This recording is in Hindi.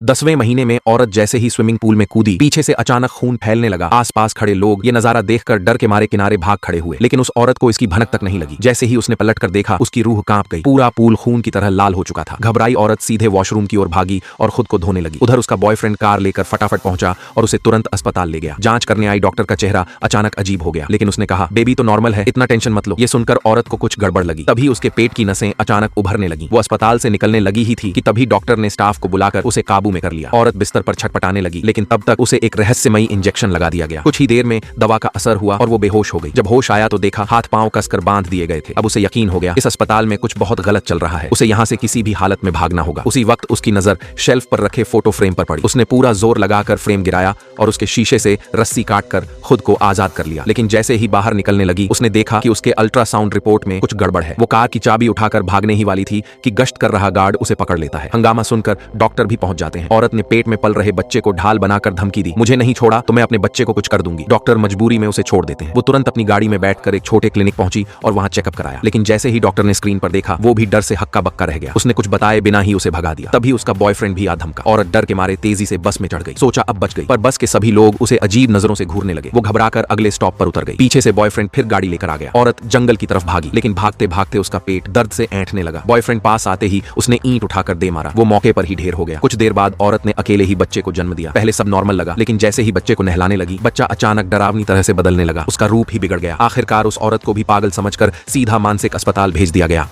10वें महीने में औरत जैसे ही स्विमिंग पूल में कूदी, पीछे से अचानक खून फैलने लगा। आसपास खड़े लोग ये नजारा देखकर डर के मारे किनारे भाग खड़े हुए, लेकिन उस औरत को इसकी भनक तक नहीं लगी। जैसे ही उसने पलटकर देखा, उसकी रूह कांप गई। पूरा पूल खून की तरह लाल हो चुका था। घबराई औरत सीधे वॉशरूम की ओर भागी और खुद को धोने लगी। उधर उसका बॉयफ्रेंड कार लेकर फटाफट पहुंचा और उसे तुरंत अस्पताल ले गया। जांच करने आई डॉक्टर का चेहरा अचानक अजीब हो गया, लेकिन उसने कहा, बेबी तो नॉर्मल है, इतना टेंशन मत लो। ये सुनकर औरत को कुछ गड़बड़ लगी। तभी उसके पेट की नसें अचानक उभरने लगी। वो अस्पताल से निकलने लगी ही थी कि तभी डॉक्टर ने स्टाफ को बुलाकर उसे काबू में कर लिया। औरत बिस्तर पर छटपटाने लगी, लेकिन तब तक उसे एक रहस्यमयी इंजेक्शन लगा दिया गया। कुछ ही देर में दवा का असर हुआ और वो बेहोश हो गई। जब होश आया तो देखा हाथ पांव कसकर बांध दिए गए थे। अब उसे यकीन हो गया, इस अस्पताल में कुछ बहुत गलत चल रहा है। उसे यहाँ से किसी भी हालत में भागना होगा। उसी वक्त उसकी नजर शेल्फ पर रखे फोटो फ्रेम पर पड़ी। उसने पूरा जोर लगाकर फ्रेम गिराया और उसके शीशे से रस्सी काटकर खुद को आजाद कर लिया। लेकिन जैसे ही बाहर निकलने लगी, उसने देखा कि उसके अल्ट्रासाउंड रिपोर्ट में कुछ गड़बड़ है। वो कार की चाबी उठाकर भागने ही वाली थी कि गश्त कर रहा गार्ड उसे पकड़ लेता है। हंगामा सुनकर डॉक्टर भी पहुंच जाते हैं। औरत ने पेट में पल रहे बच्चे को ढाल बनाकर धमकी दी, मुझे नहीं छोड़ा तो मैं अपने बच्चे को कुछ कर दूंगी। डॉक्टर मजबूरी में उसे छोड़ देते हैं। वो तुरंत अपनी गाड़ी में बैठकर एक छोटे क्लिनिक पहुंची और वहां चेकअप कराया। लेकिन जैसे ही डॉक्टर ने स्क्रीन पर देखा, वो भी डर से हक्का बक्का रह गया। उसने कुछ बताए बिना ही उसे भगा दिया। तभी उसका बॉयफ्रेंड भी आ धमका। औरत डर के मारे तेजी से बस में चढ़ गई। सोचा अब बच गई, पर बस के सभी लोग उसे अजीब नजरों से घूरने लगे। वो घबराकर अगले स्टॉप पर उतर गई। पीछे से बॉयफ्रेंड फिर गाड़ी लेकर आ गया। औरत जंगल की तरफ भागी, लेकिन भागते भागते उसका पेट दर्द से ऐंठने लगा। बॉयफ्रेंड पास आते ही उसने ईंट उठाकर दे मारा। वो मौके पर ही ढेर हो गया। कुछ देर बाद औरत ने अकेले ही बच्चे को जन्म दिया। पहले सब नॉर्मल लगा, लेकिन जैसे ही बच्चे को नहलाने लगी, बच्चा अचानक डरावनी तरह से बदलने लगा। उसका रूप ही बिगड़ गया। आखिरकार उस औरत को भी पागल समझकर सीधा मानसिक अस्पताल भेज दिया गया।